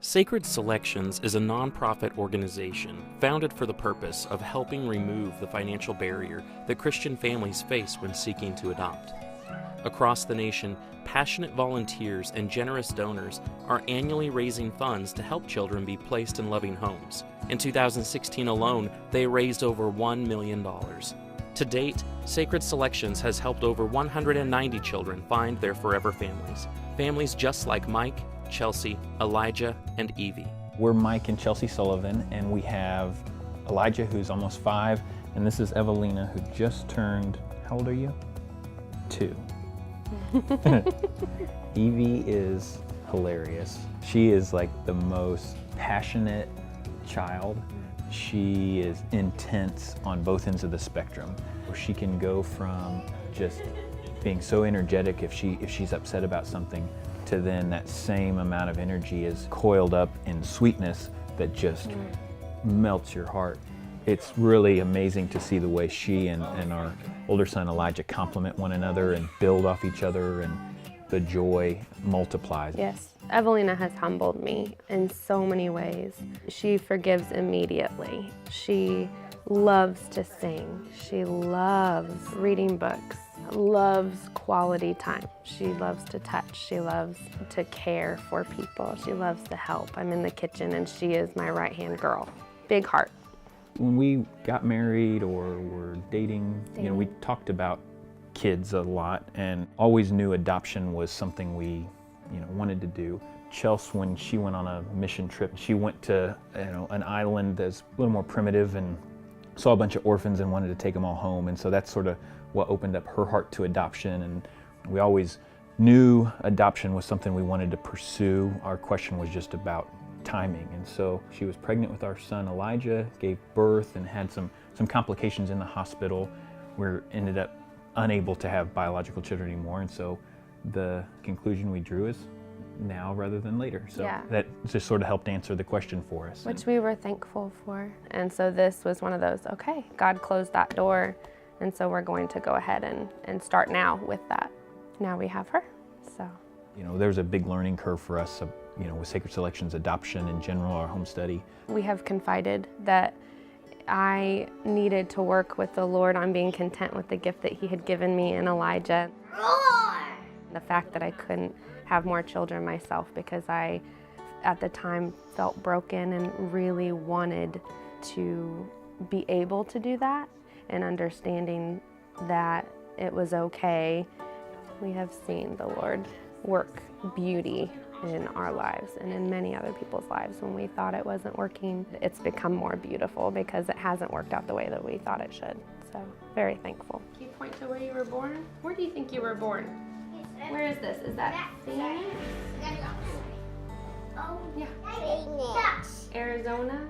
Sacred Selections is a nonprofit organization founded for the purpose of helping remove the financial barrier that Christian families face when seeking to adopt. Across the nation, passionate volunteers and generous donors are annually raising funds to help children be placed in loving homes. In 2016 alone, they raised over $1 million. To date, Sacred Selections has helped over 190 children find their forever families. Families just like Mike, Chelsea, Elijah, and Evie. We're Mike and Chelsea Sullivan, and we have Elijah, who's almost 5, and this is Evelina, who just turned, how old are you? 2. Evie is hilarious. She is like the most passionate child. She is intense on both ends of the spectrum. She can go from just being so energetic if she's upset about something, to then that same amount of energy is coiled up in sweetness that just melts your heart. It's really amazing to see the way she and our older son Elijah complement one another and build off each other, and the joy multiplies. Yes, Evelina has humbled me in so many ways. She forgives immediately. She loves to sing. She loves reading books, loves quality time. She loves to touch. She loves to care for people. She loves to help. I'm in the kitchen and she is my right-hand girl. Big heart. When we got married or were dating, you know, we talked about kids a lot and always knew adoption was something we, wanted to do. Chelsea, when she went on a mission trip, she went to, an island that's a little more primitive and saw a bunch of orphans and wanted to take them all home. And so that's sort of what opened up her heart to adoption. And we always knew adoption was something we wanted to pursue. Our question was just about timing. And so she was pregnant with our son Elijah, gave birth, and had some complications in the hospital. We ended up unable to have biological children anymore. And so the conclusion we drew is now rather than later. So that just sort of helped answer the question for us. Which we were thankful for. And so this was one of those, okay, God closed that door, and so we're going to go ahead and start now with that. Now we have her, so. There's a big learning curve for us, with Sacred Selections, adoption in general, our home study. We have confided that I needed to work with the Lord on being content with the gift that He had given me in Elijah. The fact that I couldn't have more children myself because I, at the time, felt broken and really wanted to be able to do that, and understanding that it was okay. We have seen the Lord work beauty in our lives and in many other people's lives. When we thought it wasn't working, it's become more beautiful because it hasn't worked out the way that we thought it should. So, very thankful. Can you point to where you were born? Where do you think you were born? Where is this? Is that Phoenix? Oh, yeah. Arizona?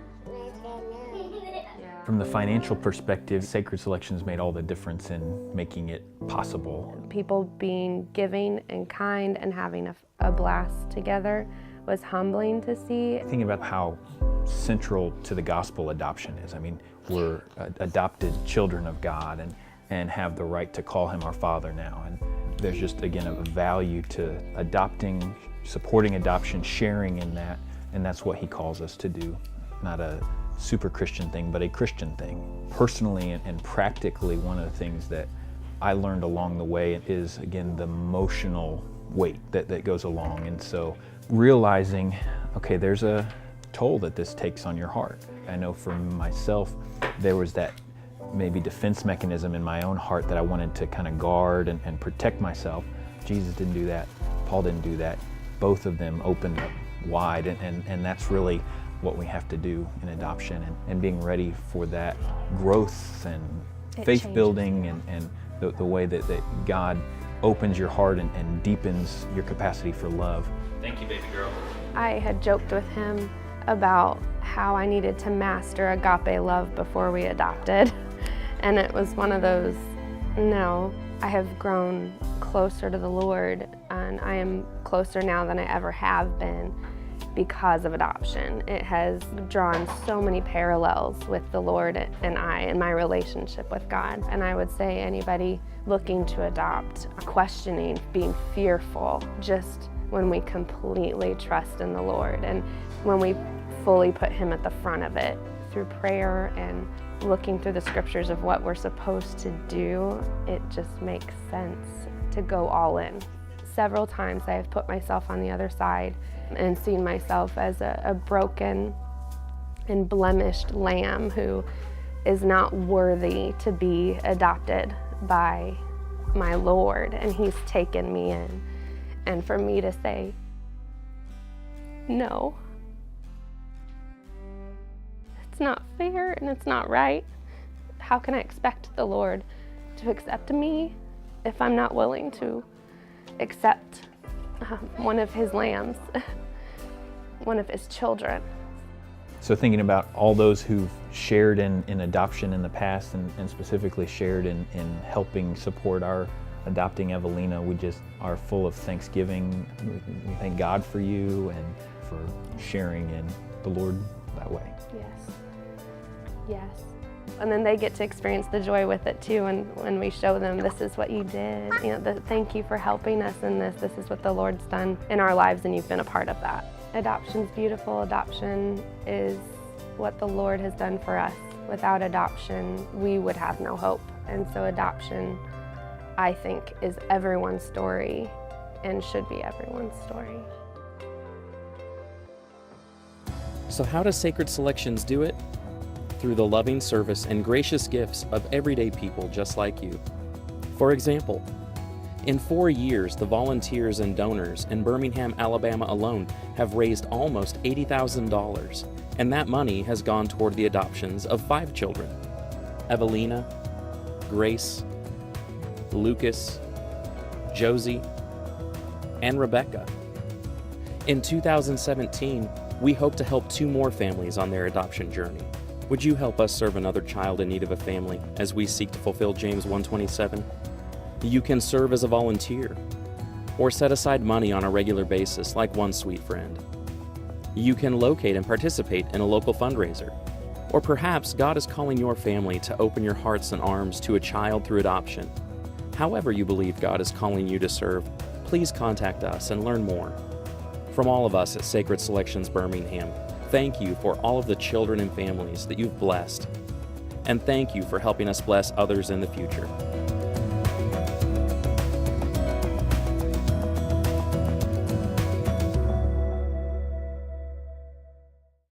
Yeah. From the financial perspective, Sacred Selections made all the difference in making it possible. People being giving and kind and having a blast together was humbling to see. Thinking about how central to the gospel adoption is. I mean, we're adopted children of God and have the right to call Him our Father now. And there's just, again, a value to adopting, supporting adoption, sharing in that, and that's what He calls us to do. Not a super Christian thing, but a Christian thing. Personally and practically, one of the things that I learned along the way is, again, the emotional weight that goes along. And so realizing, okay, there's a toll that this takes on your heart. I know for myself, there was that maybe defense mechanism in my own heart that I wanted to kind of guard and protect myself. Jesus didn't do that. Paul didn't do that. Both of them opened up wide, and that's really what we have to do in adoption, and being ready for that growth and faith building and the way that God opens your heart and deepens your capacity for love. Thank you, baby girl. I had joked with him about how I needed to master agape love before we adopted. And it was one of those, no, I have grown closer to the Lord, and I am closer now than I ever have been because of adoption. It has drawn so many parallels with the Lord and I and my relationship with God. And I would say anybody looking to adopt, questioning, being fearful, just when we completely trust in the Lord and when we fully put Him at the front of it through prayer and looking through the scriptures of what we're supposed to do. It just makes sense to go all in. Several times I have put myself on the other side and seen myself as a broken and blemished lamb who is not worthy to be adopted by my Lord, and He's taken me in. And for me to say, no, it's not fair and it's not right. How can I expect the Lord to accept me if I'm not willing to accept one of His lambs, one of His children? So thinking about all those who've shared in adoption in the past and specifically shared in helping support our adopting Evelina, we just are full of thanksgiving. We thank God for you and for sharing in the Lord that way. Yes. Yes. And then they get to experience the joy with it too, and when we show them this is what you did, thank you for helping us in this. This is what the Lord's done in our lives, and you've been a part of that. Adoption's beautiful. Adoption is what the Lord has done for us. Without adoption, we would have no hope. And so adoption, I think, is everyone's story and should be everyone's story. So how does Sacred Selections do it? Through the loving service and gracious gifts of everyday people just like you. For example, in 4 years, the volunteers and donors in Birmingham, Alabama alone have raised almost $80,000, and that money has gone toward the adoptions of 5 children: Evelina, Grace, Lucas, Josie, and Rebecca. In 2017, we hope to help 2 more families on their adoption journey. Would you help us serve another child in need of a family as we seek to fulfill James 1:27? You can serve as a volunteer, or set aside money on a regular basis like one sweet friend. You can locate and participate in a local fundraiser, or perhaps God is calling your family to open your hearts and arms to a child through adoption. However you believe God is calling you to serve, please contact us and learn more. From all of us at Sacred Selections Birmingham, thank you for all of the children and families that you've blessed, and thank you for helping us bless others in the future.